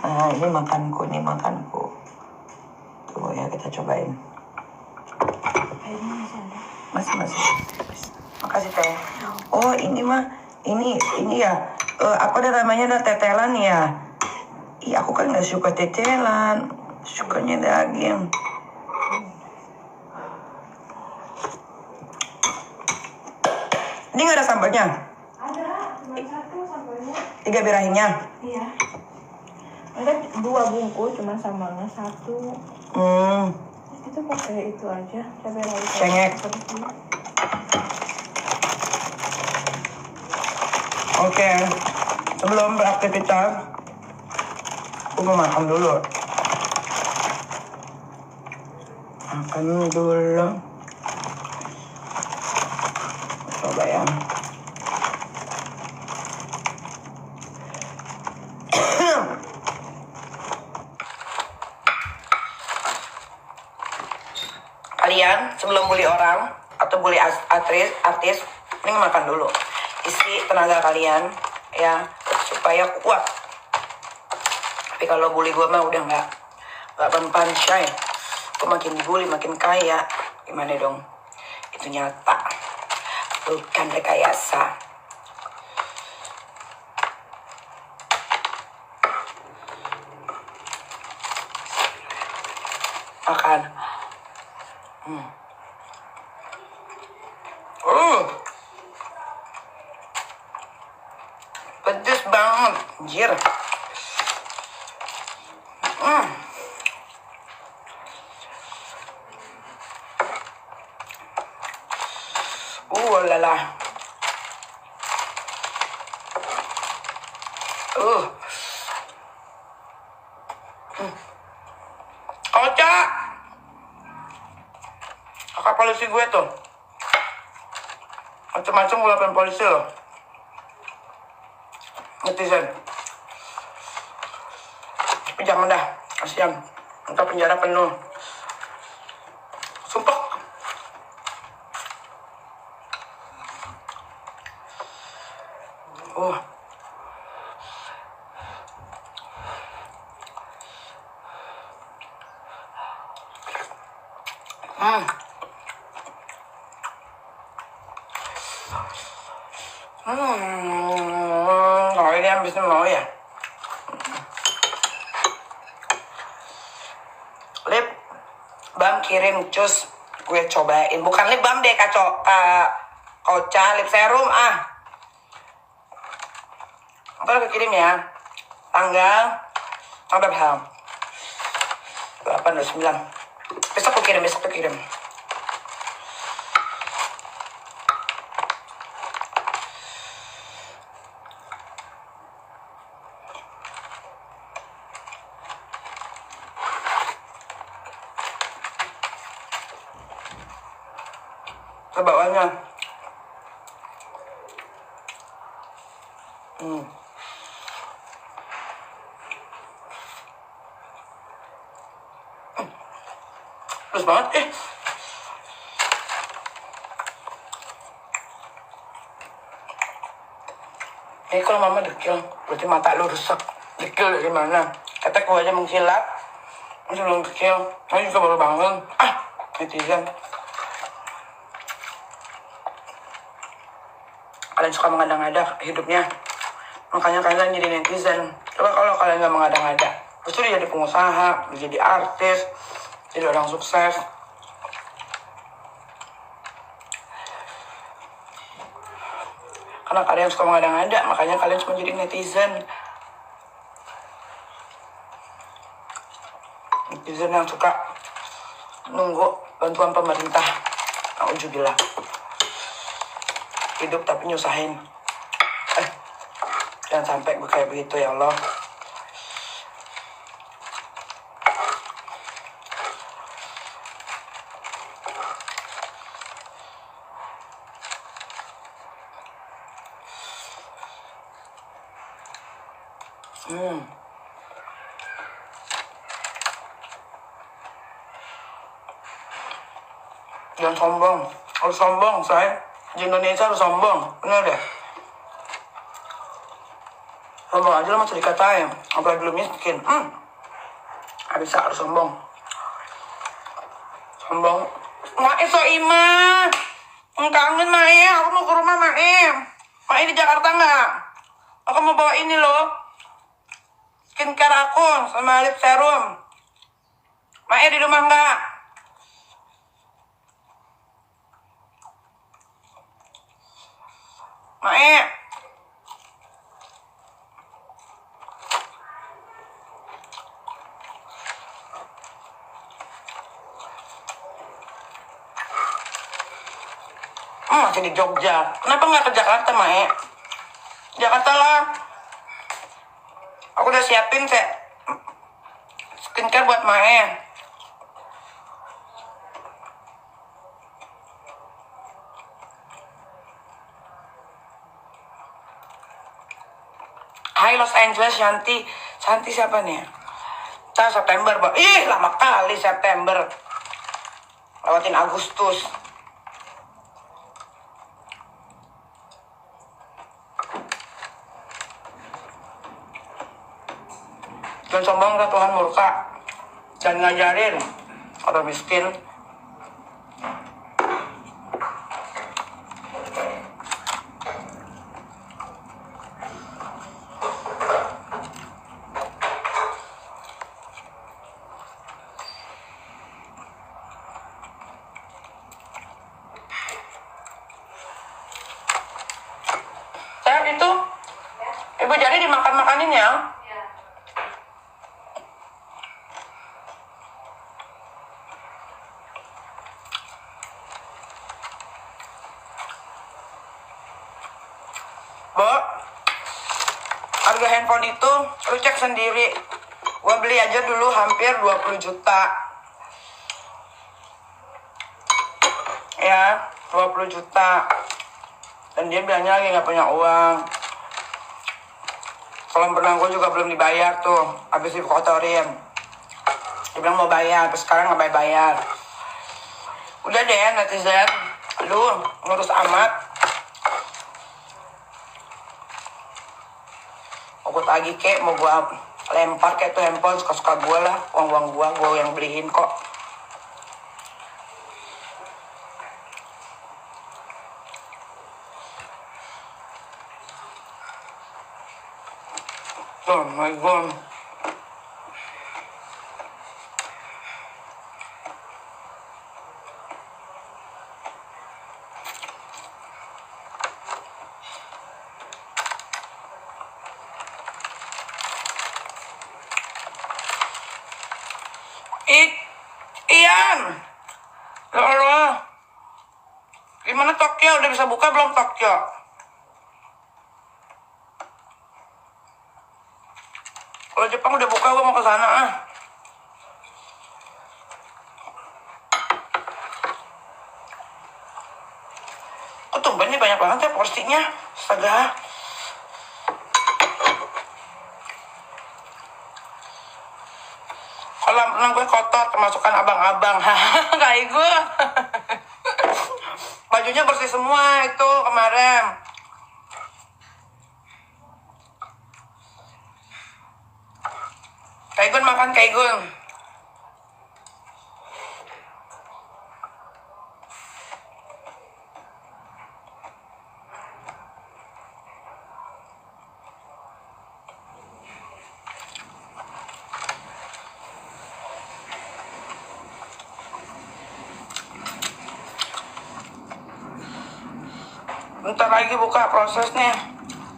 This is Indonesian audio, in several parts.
Nah, ini makanku. Tunggu ya, kita cobain. Airnya masih ada? Masih. Makasih teh. Oh, ini ya. Apa namanya tetelan ya? Iya, aku kan nggak suka tetelan, sukanya daging. Ini nggak ada sambalnya? Ada, cuma 1 sambalnya. 3 birahinya? Iya. Enggak 2 bungkus, cuma sambalnya 1. Itu pakai itu aja, cabai rawit. Cengek. Oke, sebelum beraktivitas, aku mau makan dulu. Coba ya. Kalian sebelum bully orang atau bully artis, ini makan dulu. Isi tenaga kalian ya supaya kuat. Tapi kalau bully gue mah udah nggak mempan shy. Gue makin dibully makin kaya. Gimana dong? Itu nyata, bukan rekayasa. Makan. Pedes banget, anjir. Lala. Kocak. Kakak polisi gue tuh. Macam-macam gue laporin polisi loh. Netizen. Tapi jangan dah, kasihan. Entah penjara penuh. Sumpah. Kalau ini habisnya mau ya. Lip balm kirim cus, gue cobain. Bukan lip balm deh, Koca lip serum Ntar gue kirim ya. Tanggal berapa? 8 atau 9. Besok tuh kirim. Bawahnya terus banget kalau mama dekil berarti mata lu rusak. Dekil dari mana? Kata gue aja mengkilap masih belum dekil. Saya juga baru bangun. Netizen, kalian suka mengada-ngada hidupnya, makanya kalian jadi netizen. Coba kalau kalian nggak mengada-ngada, pasti dia jadi pengusaha, dia jadi artis, jadi orang sukses. Karena kalian suka mengada-ngada, makanya kalian cuma jadi netizen. Netizen yang suka nunggu bantuan pemerintah. Alhamdulillah. Hidup tapi nyusahin. Jangan sampai gue kayak begitu ya Allah. Jangan sombong. Harus sombong, saya. Di Indonesia harus sombong. Bener deh. Sombong aja lah masih dikatain. Apalagi belum miskin. Gak bisa, harus sombong. Sombong. Mae Soima. Kangen Mae, aku mau ke rumah Mae. Mae di Jakarta nggak? Aku mau bawa ini loh. Skincare aku sama lip serum. Mae di rumah nggak? Mae. Masih di Jogja. Kenapa nggak ke Jakarta, Mae? Jakarta lah. Aku udah siapin skincare buat Mae. Hai Los Angeles, Shanti. Shanti siapa nih? Kita September, Mbak. Ih, lama kali September. Lewatin Agustus. Dan sombong ke Tuhan murka. Dan ngajarin orang miskin. Sehat itu? Ibu jadi dimakan-makanin ya? Bo, harga handphone itu lu cek sendiri. Gua beli aja dulu hampir 20 juta. Ya, 20 juta. Dan dia bilangnya lagi nggak punya uang. Kolam renang gue juga belum dibayar tuh. Habis dikotorin. Dia bilang mau bayar, tapi sekarang nggak bayar. Udah deh netizen. Aduh, ngurus amat. Mau gue tagih kek, mau gue lempar kayak tuh handphone, suka-suka gue lah. Uang-uang gue yang beliin kok. Oh my god. Ian. Ya Allah. Gimana Tokyo? Udah bisa buka belum Tokyo? Kalau Jepang udah buka, gue mau ke sana ah. Kok tumben nih banyak banget ya porsinya. Astaga. Kolam renang gue kotor, kemasukan abang-abang. Kayak gue. Bajunya bersih semua itu kemarin. Kaigun makan Kaigun. Bentar lagi buka prosesnya.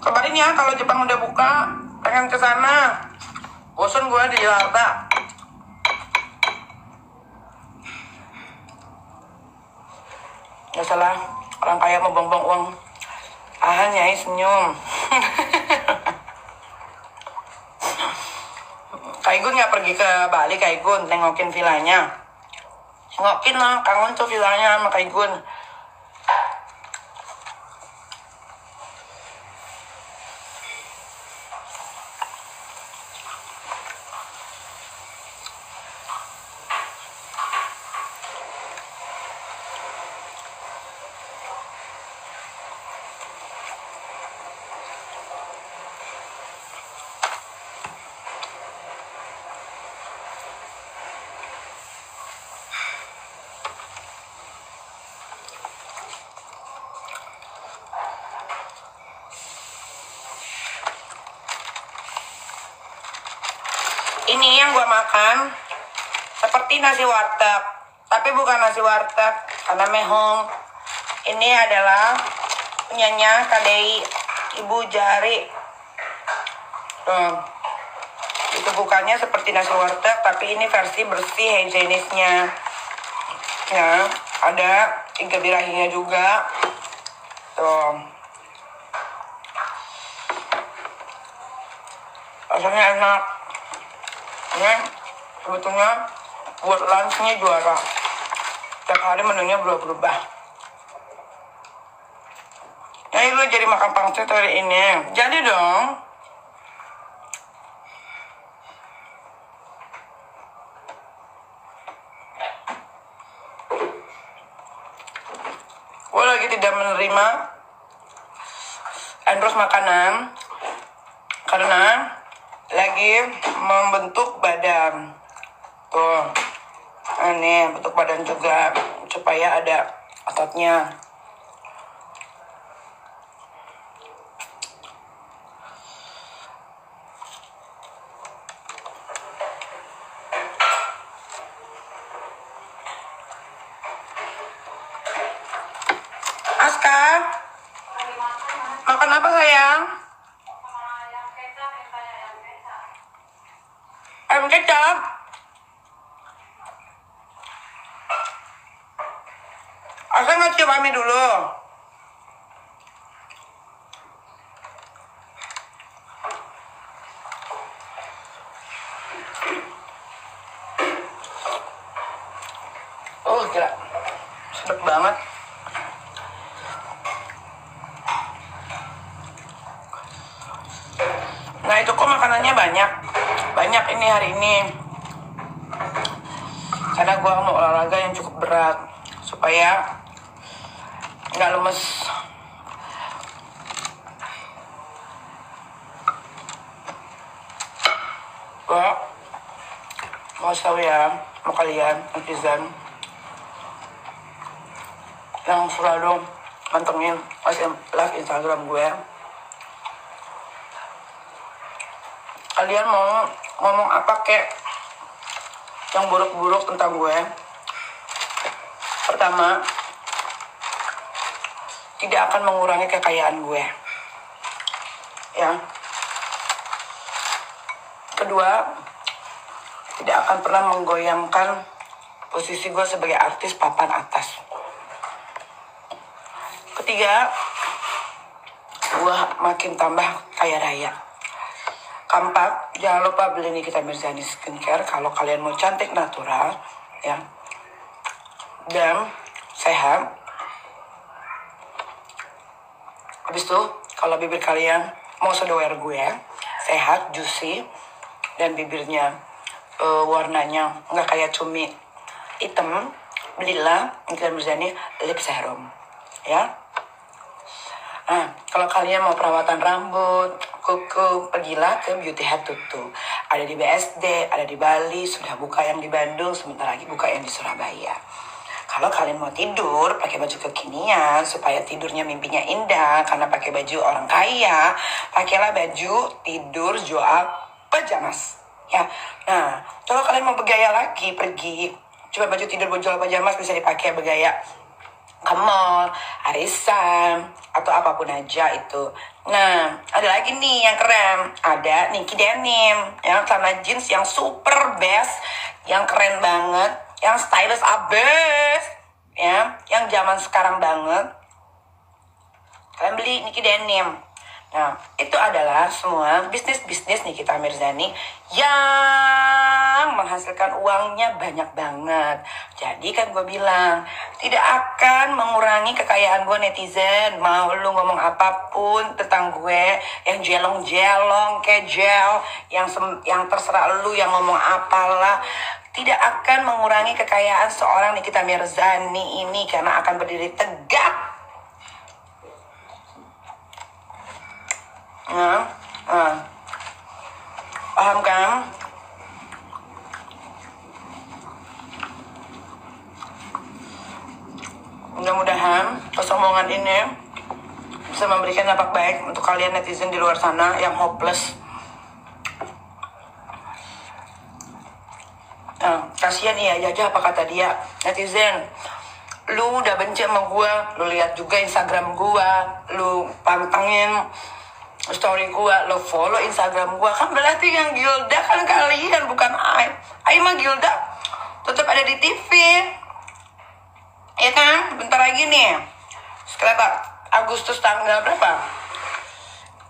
Kabarin ya kalau Jepang udah buka, pengen ke sana. Bosan gue di Jakarta. Gak salah, orang kaya mau buang-buang uang. Nyai senyum. Kaigun gak pergi ke Bali, Kaigun tengokin vilanya. Tengokin lah, kangen tuh vilanya sama Kaigun. Ini yang gua makan seperti nasi warteg, tapi bukan nasi warteg karena mehong. Ini adalah punyanya Kadei Ibu Jari. Itu bukannya seperti nasi warteg, tapi ini versi bersih higienisnya. Ya, ada iga birahinya juga. Tuh. Rasanya enak. Ini sebetulnya buat lunchnya juara. Setiap hari menunya berubah-ubah. Nah, lu jadi makan pangsit hari ini. Jadi dong. Gue lagi tidak menerima endorse makanan karena lagi membentuk badan. Tuh, ini bentuk badan juga supaya ada ototnya. Aska, makan apa sayang? Ayam kecap. Aska nggak cium Ami dulu. Oh gila, sedap banget. Nah itu kok makanannya banyak ini hari ini. Karena gue mau olahraga yang cukup berat supaya nggak lemes. Gue mau tahu ya, mau kalian netizen yang selalu mantengin live Instagram gue. Kalian mau ngomong apa kek yang buruk-buruk tentang gue? Pertama, tidak akan mengurangi kekayaan gue. Ya. Kedua, tidak akan pernah menggoyangkan posisi gue sebagai artis papan atas. Ketiga, gue makin tambah kaya raya. Keempat, jangan lupa beli Nikita Mirzani skincare kalau kalian mau cantik natural, ya, dan sehat. Habis itu, kalau bibir kalian mau sedower gue, sehat, juicy, dan bibirnya warnanya nggak kayak cumi hitam, belilah Nikita Mirzani lip serum, ya. Nah, kalau kalian mau perawatan rambut, kuku, pergilah ke Beauty Head Tutu. Ada di BSD, ada di Bali, sudah buka yang di Bandung, sebentar lagi buka yang di Surabaya. Kalau kalian mau tidur, pakai baju kekinian, supaya tidurnya mimpinya indah, karena pakai baju orang kaya, pakailah baju tidur Joa pajamas. Ya, nah, kalau kalian mau bergaya lagi, pergi, coba baju tidur Joa pajamas bisa dipakai bergaya ke mall, arisan, atau apapun aja itu. Nah, ada lagi nih yang keren. Ada Nike Denim, yang celana jeans yang super best, yang keren banget, yang stylish abis, ya, yang zaman sekarang banget. Kalian beli Nike Denim. Nah, itu adalah semua bisnis-bisnis Nikita Mirzani yang menghasilkan uangnya banyak banget. Jadi kan gue bilang, tidak akan mengurangi kekayaan gue netizen. Mau lu ngomong apapun tentang gue, yang jelong-jelong, kejel, yang terserah lu yang ngomong apalah, tidak akan mengurangi kekayaan seorang Nikita Mirzani ini karena akan berdiri tegak. Paham kan? Mudah-mudahan kesombongan ini bisa memberikan dampak baik untuk kalian netizen di luar sana yang hopeless. Nah, kasihan ya Jaja, apa kata dia netizen, lu udah benci sama gua, lu lihat juga Instagram gua, lu pantengin story gua, lu follow Instagram gua, kan berarti yang Gilda kan kalian, bukan Ai mah Gilda tetap ada di TV, ya kan? Bentar lagi nih, setelah Agustus tanggal berapa?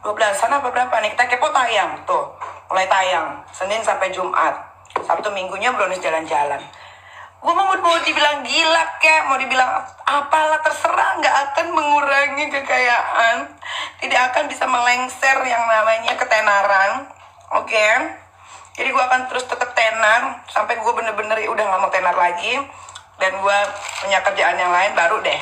12-an apa berapa nih? Kita kepo tayang tuh, mulai tayang Senin sampai Jumat. Sabtu minggunya bonus jalan-jalan. Gue mau dibilang gila kayak, mau dibilang apalah terserah, nggak akan mengurangi kekayaan, tidak akan bisa melengser yang namanya ketenaran, oke? Jadi gue akan terus tetap tenar sampai gue bener-bener udah nggak mau tenar lagi dan gue punya kerjaan yang lain baru deh.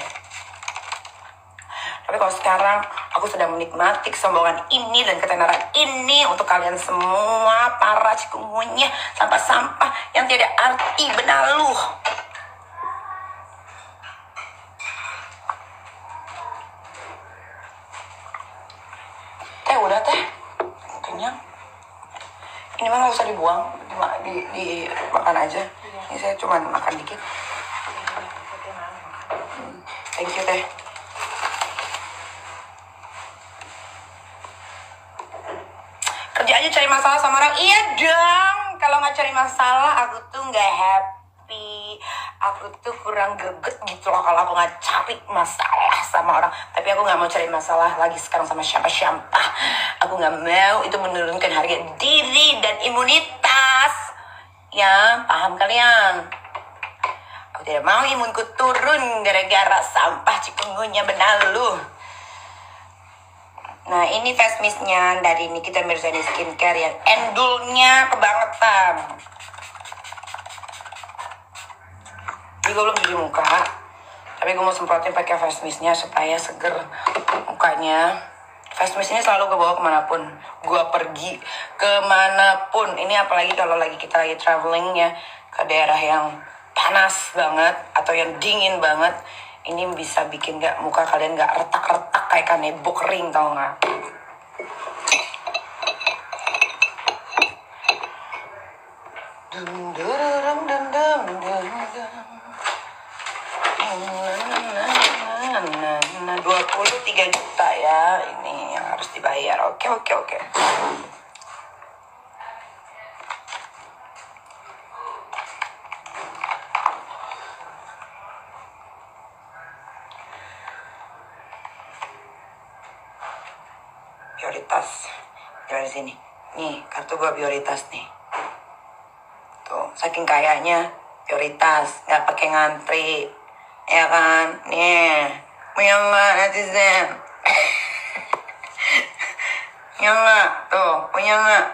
Tapi kalau sekarang aku sedang menikmati kesombongan ini dan ketenaran ini untuk kalian semua para cikungunya sampah-sampah yang tidak arti benaluh. Teh udah teh, kenyang. Ini mah nggak usah dibuang, dimakan aja. Ini saya cuma makan dikit. Thank you teh. Kerja aja cari masalah sama orang. Iya dong, kalau nggak cari masalah aku tuh nggak happy, aku tuh kurang greget gitu loh kalau aku nggak cari masalah sama orang. Tapi aku nggak mau cari masalah lagi sekarang sama siapa-siapa. Aku nggak mau itu menurunkan harga diri dan imunitas. Ya, paham kalian? Aku tidak mau imunku turun gara-gara sampah cikungunya benalu. Nah, ini face mist-nya dari Nikita Mirzani Skincare yang endulnya kebangetan. Ini gue belum cuci muka, tapi gue mau semprotin pakai face mist-nya supaya seger mukanya. Face mist ini selalu gue bawa kemanapun gue pergi, kemanapun. Ini apalagi kalau kita lagi traveling ya ke daerah yang panas banget atau yang dingin banget. Ini bisa bikin muka kalian gak retak-retak kayak kanebo kering, tau gak? Nah, 23 juta ya ini yang harus dibayar. Oke. Prioritas dari sini nih, kartu gue prioritas nih tuh, saking kayanya prioritas, nggak pakai ngantri ya kan. Nih punya nggak netizen? punya nggak tuh, punya nggak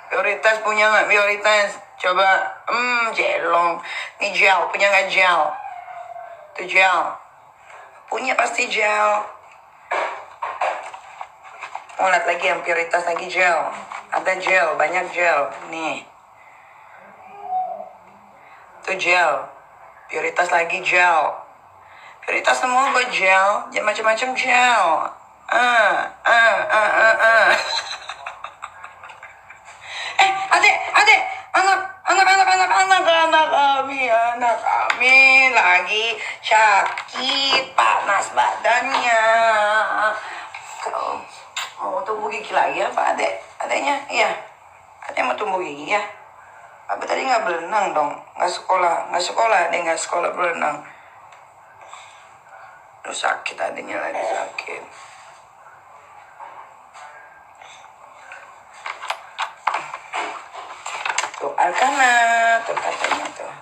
prioritas, punya nggak prioritas? Coba jelong nih, gel punya nggak? Gel tuh, gel punya pasti gel. Mau lihat lagi yang prioritas lagi, gel. Ada gel, banyak gel. Nih. Tuh gel. Prioritas lagi gel. Prioritas semua gue gel. Jangan macam-macam gel. Adek. Anak kami lagi sakit, panas badannya. Mau tumbuh gigi lagi ya Pak adeknya? Iya, adeknya mau tumbuh gigi ya. Apa tadi nggak berenang dong? Nggak sekolah, adek nggak sekolah berenang. Lu sakit, adeknya lagi sakit. Tuh Arkana, tuh katanya tuh.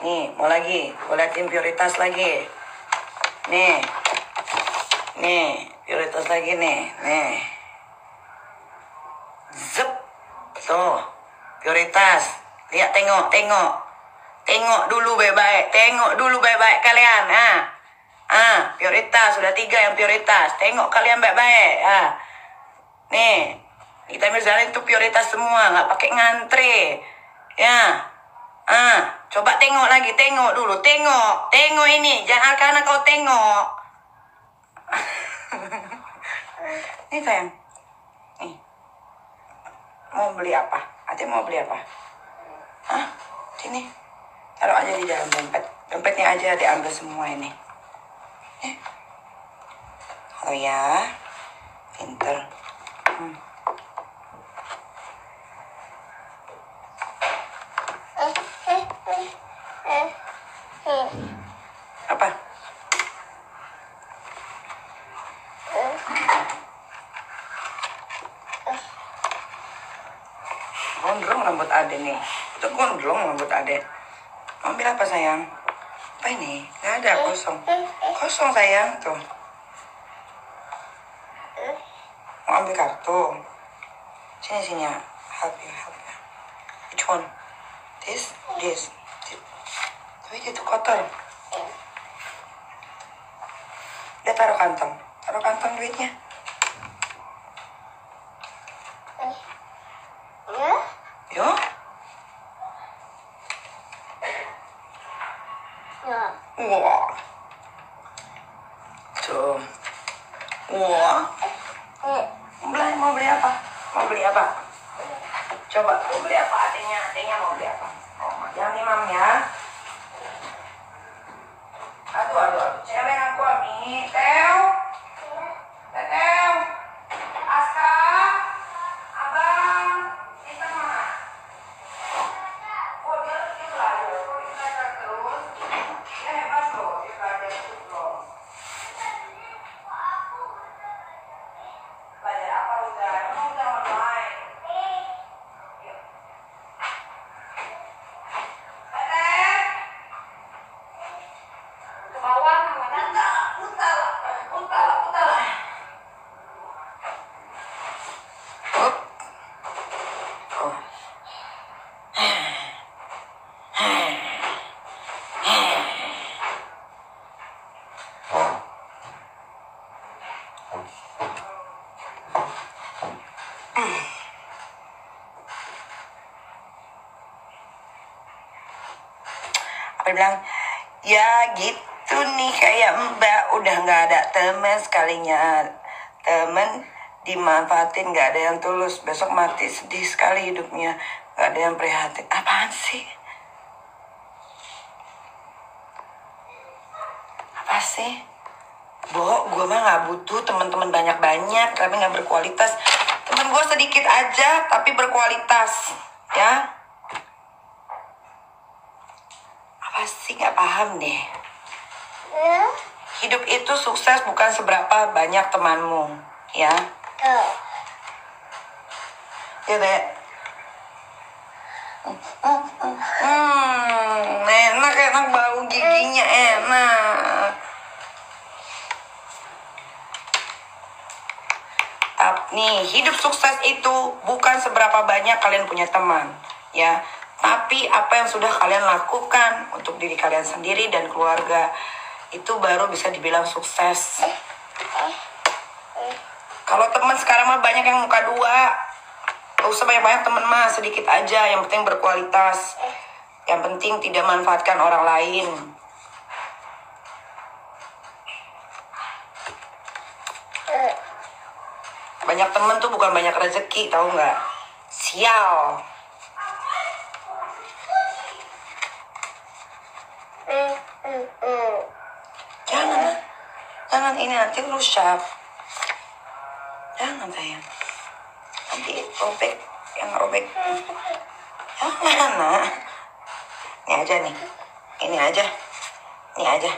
Nih, mau lagi, gue liatin prioritas lagi. Nih, prioritas lagi nih. Zep, tuh, prioritas. Lihat, tengok dulu baik-baik. Kalian, prioritas, sudah 3 yang prioritas. Tengok kalian baik-baik, Nih, kita misalnya itu prioritas semua, nggak pakai ngantri. Ya, coba tengok lagi, tengok dulu, tengok ini, jangan karena kau tengok. Nih sayang, nih, mau beli apa? Ate mau beli apa? Hah? Sini. Taruh aja di dalam dompet. Dompetnya aja diambil semua ini. Oh ya. Pinter. Apa? Gondrong rambut Ade nih. Itu gondrong rambut Ade. Mau ambil apa sayang? Apa ini? Gak ada, kosong. Kosong sayang, tuh. Mau ambil kartu. Sini ya. Help you. Which one? This. Tapi itu kotor. Dia taruh kantong duitnya. Yo. Wah. Tuh. Wah. Mau beli apa? Coba, mau beli apa adanya? Adanya mau beli apa? Oh, jangan imam ya. Aduh. Cewek aku, Ami. Teo. Aska. Abang. Kita mana? Oh, dia belajar. Dia belajar terus. Dia hebat loh. Dia belajar terus loh. Belajar apa udah? Emang udah online? Ke bawah namanya. Putar. Oh. Apa dia bilang? Ya gitu nih kayak Mbak udah nggak ada temen sekalinya. Temen dimanfaatin, nggak ada yang tulus. Besok mati, sedih sekali hidupnya. Nggak ada yang prihatin. Apaan sih? Apa sih? Gue mah nggak butuh teman-teman banyak-banyak tapi nggak berkualitas. Temen gue sedikit aja tapi berkualitas, ya. Apa sih, nggak paham deh. Hidup itu sukses bukan seberapa banyak temanmu, ya. Ya deh. Enak bau giginya enak. Nih, hidup sukses itu bukan seberapa banyak kalian punya teman, ya. Tapi apa yang sudah kalian lakukan untuk diri kalian sendiri dan keluarga, itu baru bisa dibilang sukses. Kalau teman sekarang mah banyak yang muka dua. Gak usah banyak-banyak teman mah, sedikit aja. Yang penting berkualitas. Yang penting tidak manfaatkan orang lain. Banyak temen tuh bukan banyak rezeki, tahu nggak? Sial. Jangan ini nanti rusak. Jangan sayang. Nanti robek, yang robek. Jangan nak. Ini aja nih. Ini aja. Aduh.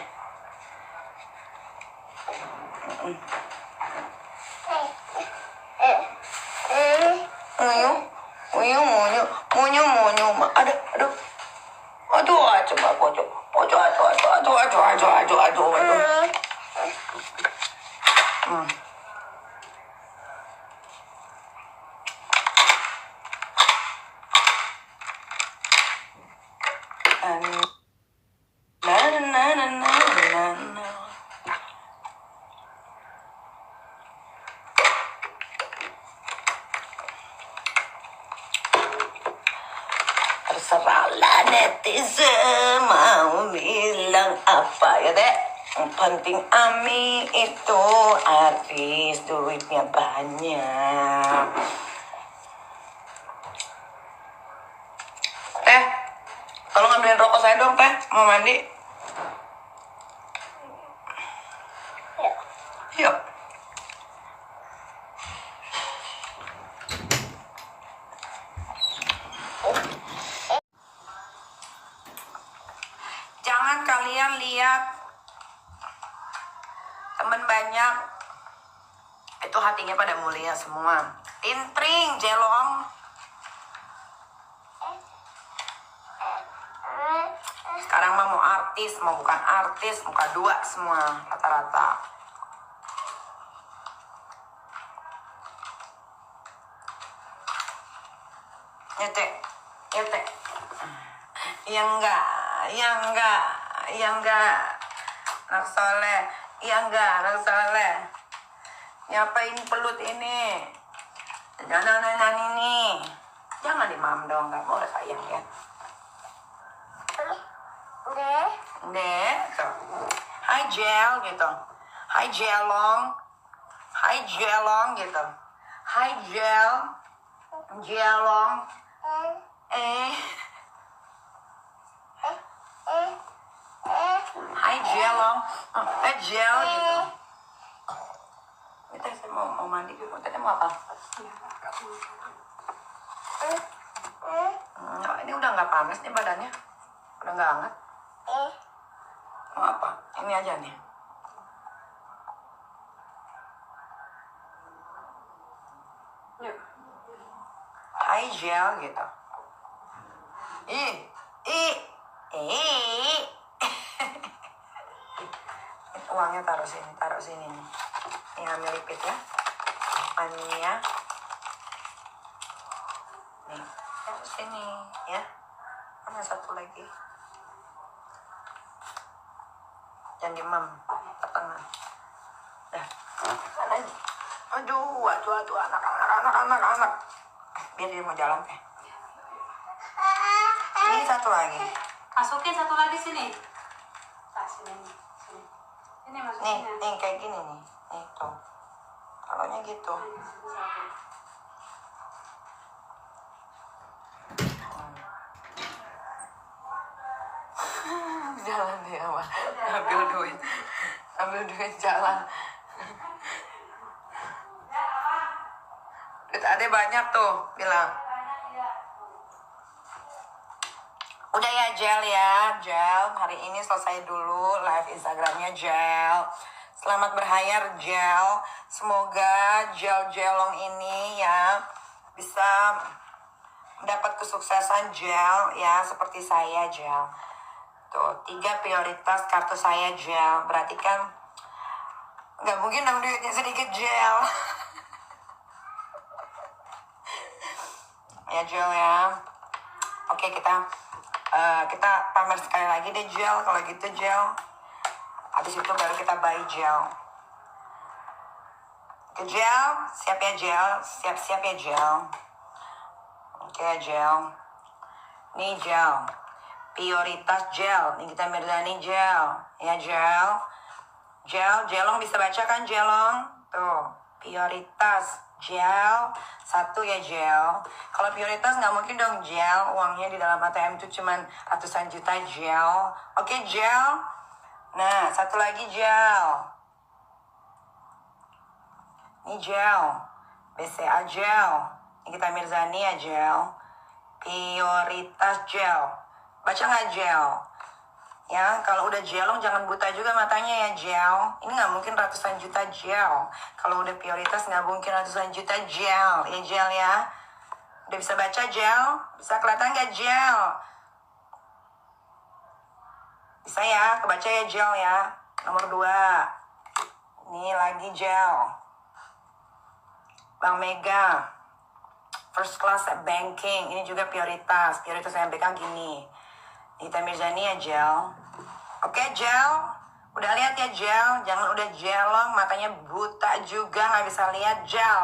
Terserahlah netizen mau bilang apa ya dek. Yang penting Ami itu artis, duitnya banyak. Kalau saya dong teh, mau mandi. Yuk. Jangan kalian lihat teman banyak itu hatinya pada mulia semua. Intring, jelong. Sekarang mah mau artis, mau bukan artis, muka dua semua rata-rata. Nyete, nyete. Ya enggak. Anak soleh, ya enggak, anak soleh. Nyapain pelut ini? Jangan ini. Jangan dimam dong, nggak boleh sayang ya. Deh, tuh. Hai Jel gitu. Hai Jelong. Hai Jelong gitu. Hai Jel. Jelong. Hai Jelong. Jel gitu. Kita saya mau mandi dulu. Tadi mau apa? Ini udah nggak panas nih badannya. Udah nggak hangat. Mau apa? Ini aja nih. Hai Gel gitu. Ih. Uangnya taruh sini nih. Ini ambil lipit ya. Ania. Nih, taruh sini ya. Mana satu lagi? Jangan dimam, ke tengah. Dah. Sana aja. Aduh, anak. Biar dia mau jalan teh. Ini satu lagi. Masukin satu lagi sini. Tak sini. Ini masukin. Nih kayak gini nih. Nih tuh. Taruhnya gitu. Jalan dia mah. Ambil duit jalan. Duit ade banyak tuh, bilang. Udah ya Jel ya, Jel. Hari ini selesai dulu live Instagramnya Jel. Selamat berhayar Jel. Semoga Jel-Jelong ini ya bisa mendapat kesuksesan Jel ya, seperti saya Jel. Tuh, 3 prioritas kartu saya Jel. Berarti kan nggak mungkin dong duitnya sedikit Jel. Ya Jel ya. Oke, kita pamer sekali lagi deh Jel. Kalau gitu Jel. Habis itu baru kita buy Jel. Oke Jel, siap ya Jel. Siap-siap ya Jel. Oke Jel. Nih Jel. Prioritas Jel. Nih kita Mirzani Jel. Ya Jel. Jelong bisa baca kan Jelong? Tuh, prioritas Jel. 1 ya Jel. Kalau prioritas nggak mungkin dong Jel. Uangnya di dalam ATM itu cuman ratusan juta Jel. Oke Jel. Nah, satu lagi Jel. Ini Jel. BCA Jel. Ini kita Mirzani ya Jel. Prioritas Jel. Baca nggak Jel? Ya, kalau udah Jelong jangan buta juga matanya ya Jel. Ini nggak mungkin ratusan juta Jel. Kalau udah prioritas nggak mungkin ratusan juta Jel. Ya Jel ya. Udah bisa baca Jel? Bisa kelihatan nggak Jel? Bisa ya, kebaca ya Jel ya. Nomor 2. Ini lagi Jel. Bank Mega. First class banking. Ini juga prioritas. Prioritas MBK gini. Kita Mirzani ya Jel. Oke Jel. Udah lihat ya Jel. Jangan udah Jelong. Matanya buta juga. Nggak bisa lihat Jel.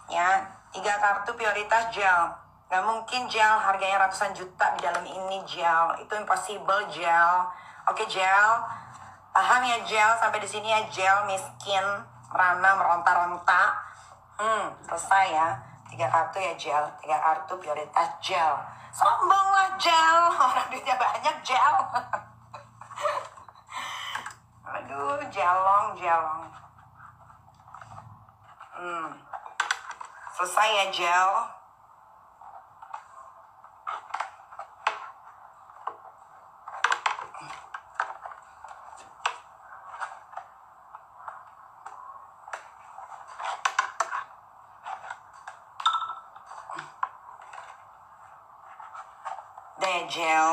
Ya. 3 kartu prioritas Jel. Gak mungkin Jel. Harganya ratusan juta di dalam ini Jel. Itu impossible Jel. Oke Jel. Paham ya Jel. Sampai di sini ya Jel. Miskin. Merana meronta-ronta. Selesai ya. 3 kartu ya gel, 3 kartu prioritas gel. Sombong lah gel, orang duitnya banyak gel. Aduh, jelong. Selesai ya gel. Udah ya gel.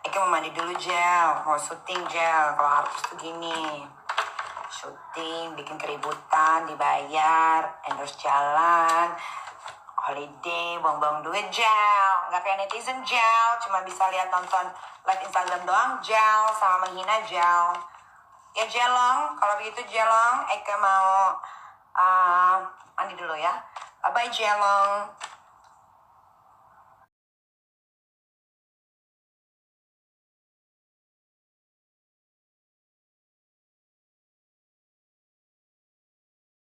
Eka mau mandi dulu gel, mau syuting gel. Kalau artis tuh gini, syuting, bikin keributan, dibayar, endorse jalan, holiday, buang-buang duit gel. Nggak kayak netizen gel, cuma bisa lihat nonton live Instagram doang gel, sama menghina gel. Ya jelong, kalau begitu jelong, Eka mau mandi dulu ya. Bye-bye jelong.